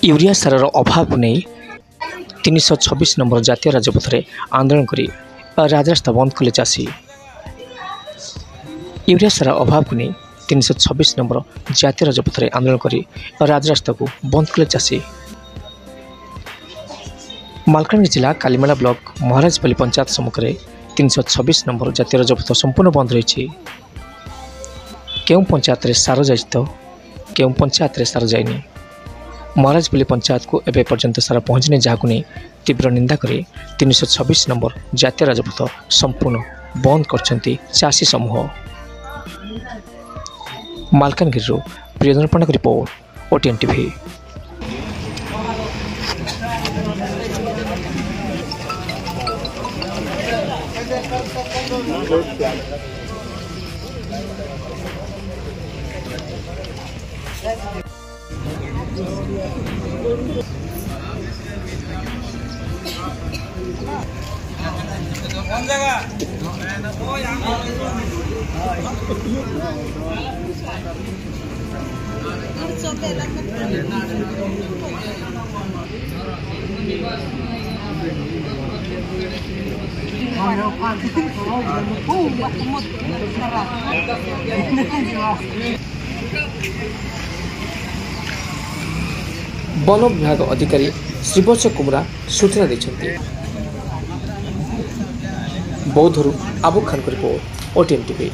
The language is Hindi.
यूरिया सारार अभाव को नहीं 326 नंबर जातीय राजपथ आंदोलन कर राजरास्ता बंद कले चाषी। यूरिया सारा अभाव को नहीं 326 नंबर जातीय राजपथ आंदोलन कर राजरास्ता को बंद कले चाषी। मालकानगिरी जिला कालीमेला ब्लॉक महाराजपल्ली पंचायत सम्मुखें 326 नंबर जातीय राजपथ संपूर्ण बंद रही। क्यों पंचायत सार जा क्यों पंचायत सार जाइनी महाराजपल्ली पंचायत को एवं पर्यंत सारा पहुँचने जहाँ नहीं तीव्र निंदा कर 326 नंबर जातीय राजपथ संपूर्ण बंद कर चाषी समूह। मालकानगिरी प्रियदर्शन पंडा रिपोर्ट ओटीएन टीवी। वन विभाग अधिकारी श्रीवत्स कुमरा सूचना देते। बौद्धरू आबू खान को रिपोर्ट ओटीएन टीवी।